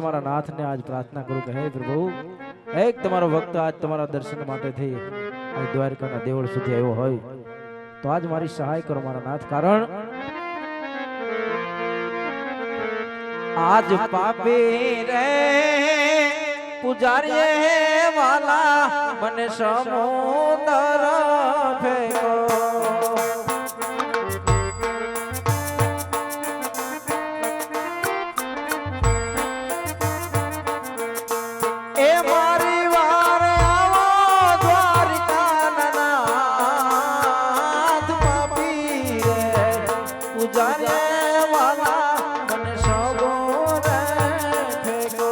મારા નાથને આજ પ્રાર્થના કરું કે હે પ્રભુ એક તમારો ભક્ત આજ તમારા દર્શન માટે થઈ આજ દ્વારકાના દેવળ સુધી આવ્યો હોય તો આજ મારી સહાય કરો મારા નાથ, કારણ આજ પાપી રે પુજારી વાલા મને સમુદર ફેંકો એ મારી વાર આવો દ્વારિકાના નાથ પાપી રે પુજારી વાલા મને સમુદર ફેંકો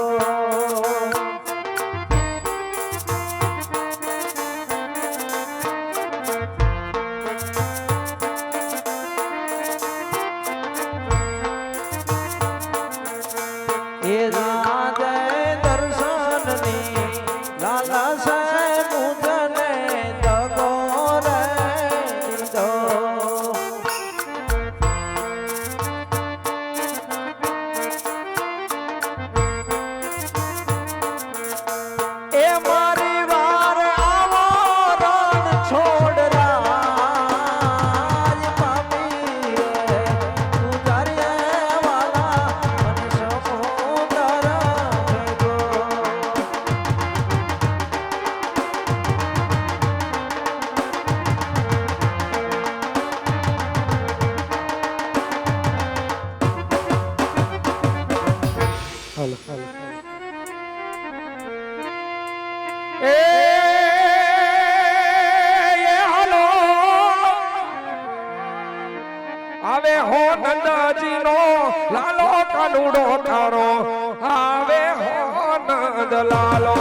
એ રાધે દર્શનની લાલા સે મુજને દગો રે દીધો એ મારી વાર આવો રણ છોડ રાજ પાપી રે પુજારી વાલા મને સમુદર ફેંકો હાલો એ હાલો આવે હો નંદજી નો લાલો કાનુડો તારો આવે હો નંદ લાલો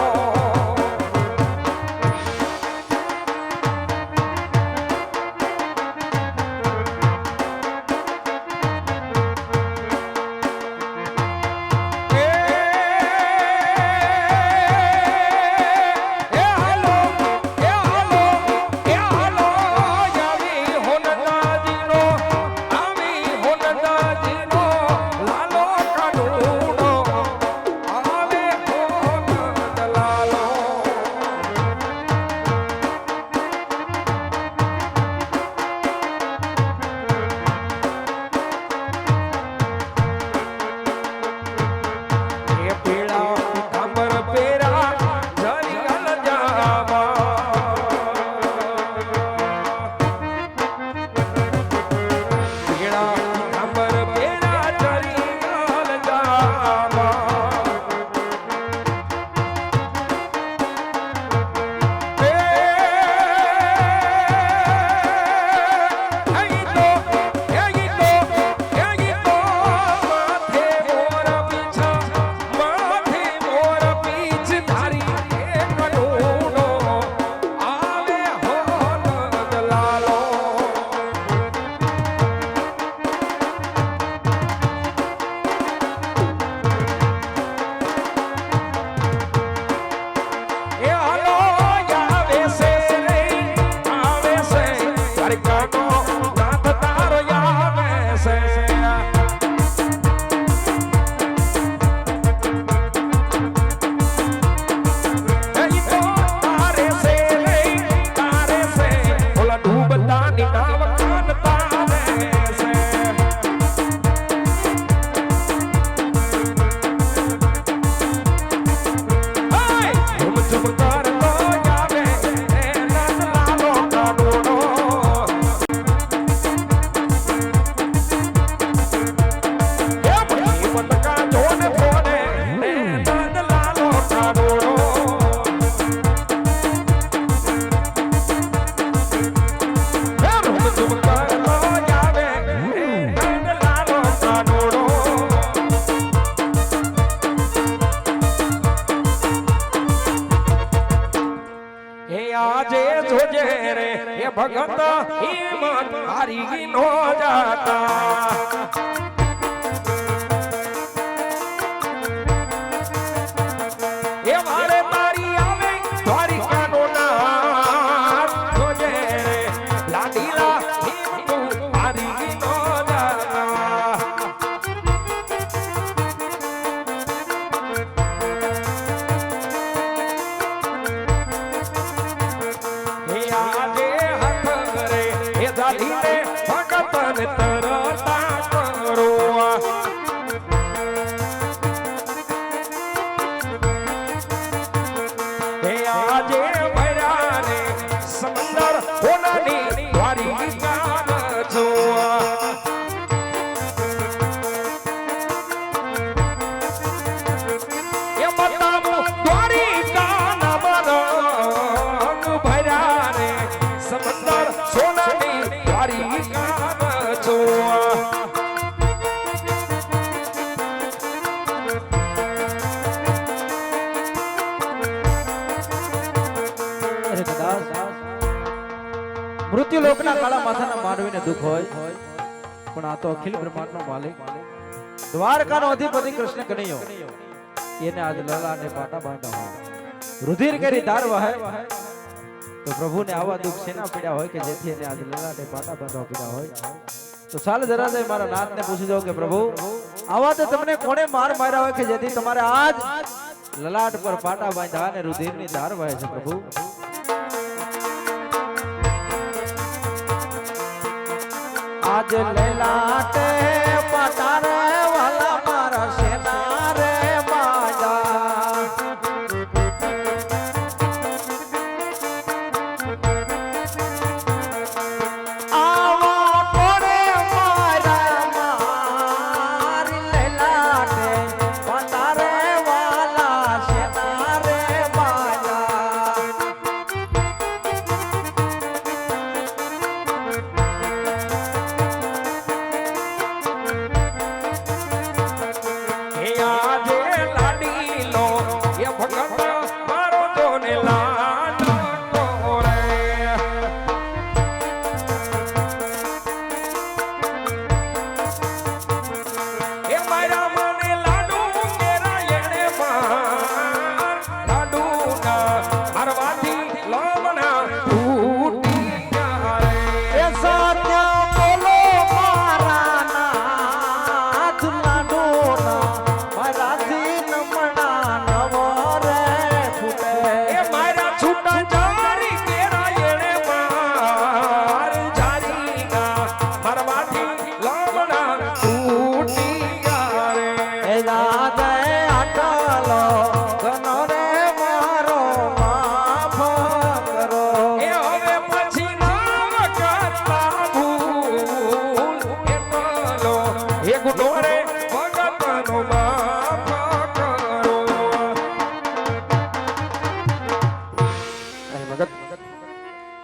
આજે જોજે રે એ ભગત હિંમત હારી નો જાતા એ મારે તારી આવે દ્વારિકાનો નાથ જોજે રે લાડીલા હિંમત હારી નો જાતા કાઢીને ભગતને તરતા કરો હે આજે ભર્યા રે સમંદર હોનાની દ્વારિકા જોવા મૃત્યુ લોકના કાળા માથાના માનવીને દુઃખ હોય પણ આ તો અખિલ બ્રહ્માંડનો માલિક દ્વારકાનો અધિપતિ કૃષ્ણ કનૈયો એને આજ લલાને પાટા બાંધ્યા હોય રુધિર કરી ધાર વહે તો પ્રભુને આવા દુઃખ શેના પીડ્યા હોય કે જેથી એને આજ લલાને પાટા બાંધવા પીડ્યા હોય તો ચાલ જરા જઈ મારા નાથને પૂછી દો કે પ્રભુ આવા તો તમને કોણે માર માર્યા હોય કે જેથી તમારે આજ લલાટ પર પાટા બાંધ્યા અને રુધિરની ધાર વહે છે પ્રભુ आज ललाटे पटारे वाला मारा सेना रे माजा आवा कोरे मारा मार ललाटे पटारे वाला सेना रे माजा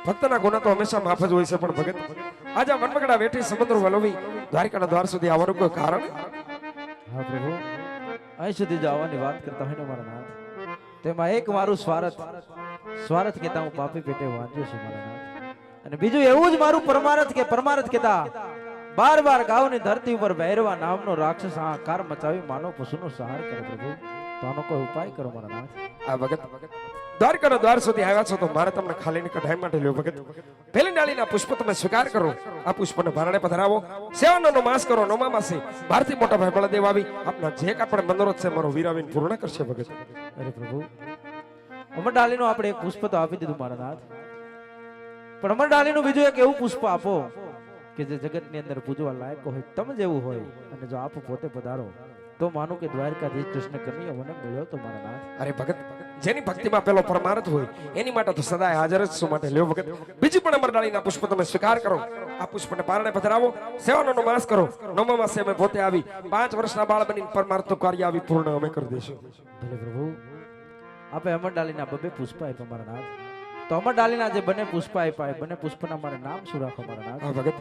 ભક્તના ગુના તો હંમેશા માફ જ હોય છે પણ ભગત આજે વનમકડા વેઠી સમુદ્ર વલોવી દ્વારકાના દ્વાર સુધી આવવાનું કોઈ કારણ હા પ્રભુ અહીં સુધી જો આવવાની વાત કરતા હોય ને મારા નાથ તેમાં એક મારું સ્વાર્થ કેતા હું પાપી પેટે વાંચ્યો છું મારા નાથ અને બીજું એવું જ મારું પરમારથ કેતા બાર ગાવની ધરતી ઉપર ભૈરવા નામનો રાક્ષસ આકાર મચાવી માનવ પશુનો સહાર કરે પ્રભુ તો આનો કોઈ ઉપાય કરો મારા નાથ આ ભગત દ્વારકાના દ્વાર સુધી આવ્યા છો તો મારે તમને ખાલીને કઢાઈ માટે લ્યો ભગત પેલી ડાળીના પુષ્પ તમે સ્વીકાર કરો આ પુષ્પને ભારણે પધરાવો સેવાનો માસ કરો નોમા માસે ભારતી મોટા ભાઈ બળદેવ આવી આપના જે કાપડે મનોરથ છે મારો વીરાવીન પૂર્ણ કરશે ભગત અરે પ્રભુ અમર ડાળીનું આપણે એક પુષ્પ તો આપી દીધું મારા નાથ પણ અમર ડાળીનું બીજું એક એવું પુષ્પ આપો કે જે જગતની અંદર પૂજવા લાયક હોય તમ જેવું હોય અને જો આપ પોતે પધારો તો માનું કે દ્વારકાધીશ કૃષ્ણ કનૈયો મને મળ્યો તો મારા નાથ અરે ભગત જેની ભક્તિમાં પેલો પરમાર્થ હોય એની માટે તો સદાય હાજર જ છું માટે લ્યો ભગત બીજી પણ અમરડાળીના પુષ્પ તમે સ્વીકાર કરો આ પુષ્પને પારણે પધરાવો સેવાનો માસ કરો નવમા માસે અમે પોતે આવી 5 વર્ષના બાળ બનીને પરમાર્થનું કાર્ય આવી પૂર્ણ અમે કરી દઈશું ભલે પ્રભુ આપે અમરડાળીના બબે પુષ્પ આપ્યા મારા નાથ તો અમરડાળીના જે બને પુષ્પ આપ્યા બને પુષ્પના મારે નામ શું રાખો મારા નાથ હા ભગત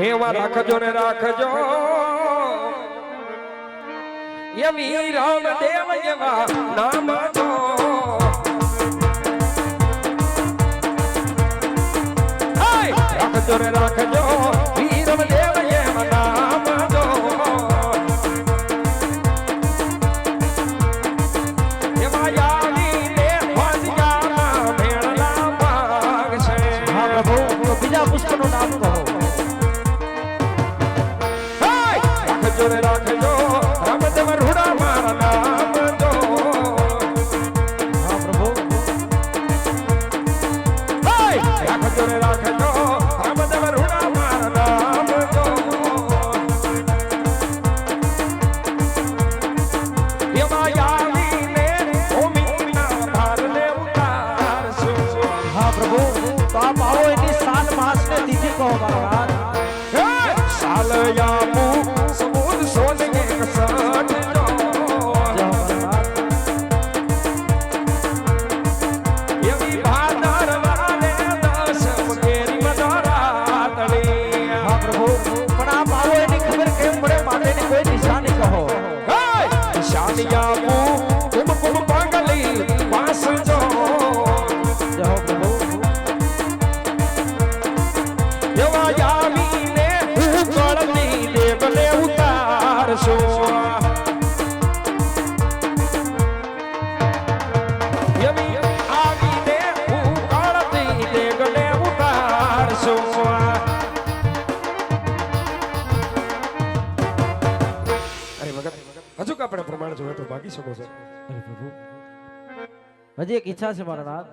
એવા રાખજો ને રાખજો યમી રામદેવ એવા નામ જો રાખજો ને રાખજો વીરમદેવ એવા નામ જો એવા યાદીને વાજ્યા મેળલા ભાગ છે હા પ્રભુ બીજા પુષ્પનું નામ કહો રાખજો ને રાખજો રામદેવ રૂડા મારા નામ જો હા પ્રભુ રાખજો રે રાખજો રામદેવ રૂડા મારા નામ જો એમાં આવીને ભૂમિના ભારને ઉતારશું. હા પ્રભુ, તો આપ આવો એની સાલ માસ ને તિથિ કહો મારા નાથ. સાલયાપુ સમુદ સોને કસટ જો જય હો મારા નાથ. એવી ભાદર વારે દશમ કેરી મધરાતળી. હા પ્રભુ, પણ આપ આવો એની ખબર કેમ પડે માટેની કોઈ નિશાની કહો. શાલિયાપુ કુમ કુમ પાંગલી વાસ જો જય હો પ્રભુ. એવા આવીને ઉકળતી દેવને ઉતારશો. એવી આવીને ઉકળતી દેવને ઉતારશો. અરે ભગત હજુ આપણે પ્રમાણ જોવે તો ભાગી શકો છો. અરે પ્રભુ, હજી એક ઈચ્છા છે મારા નાથ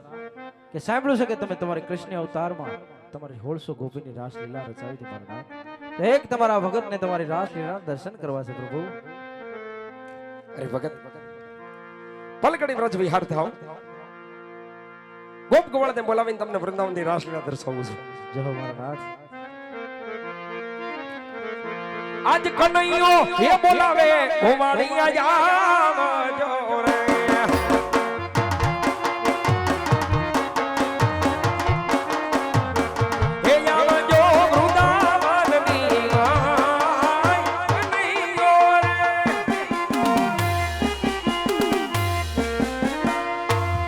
કે સાંભળ્યું છે કે તમે તમારી કૃષ્ણ અવતારમાં તમારી 1600 ગોપીની રાસલીલા રચાવી હતી મારા નાથ. તો એક તમારા ભગતને તમારી રાસલીલાના દર્શન કરવા છે પ્રભુ. અરે ભગત પલકડી વ્રજ વિહાર થાવ ગોપ ગોવળને બોલાવીને તમને વૃંદાવનની રાસલીલા દર્શાવું છું. જય હો મારા નાથ. આજ કનૈયો હે બોલાવે ગોવાળિયા આવજો રે. હે આવજો વૃંદાવનની માય કનૈયો રે.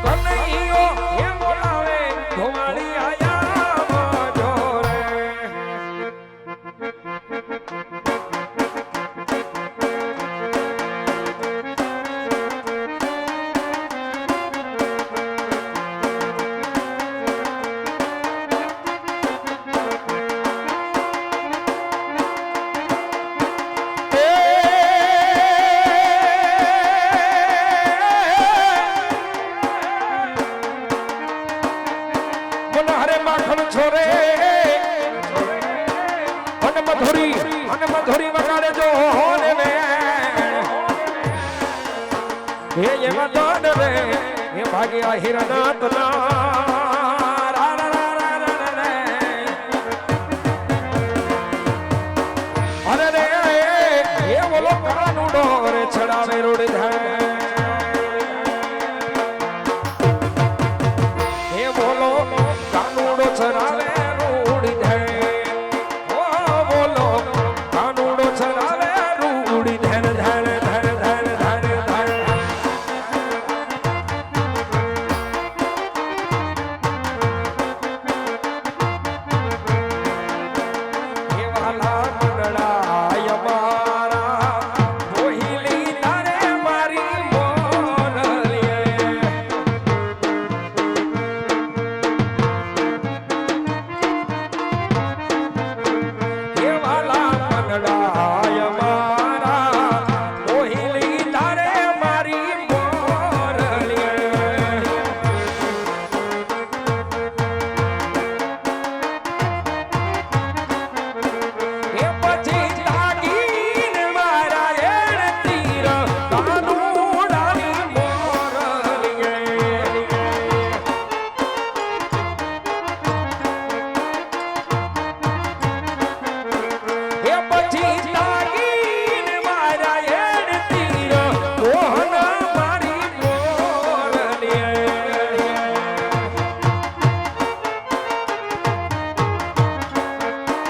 કનૈયો હે બોલાવે ગોવાળિયા આવજો રે. હરે માખણ છોરે અને મધુરી વગાડે જો હોને વે હે એમાં દોડ રે હે ભાગ્યા હિરનાથ ના રા રા રા રા રા રે. અરે રે એ બોલો કાનુડો રે છડાવે રોડ થાય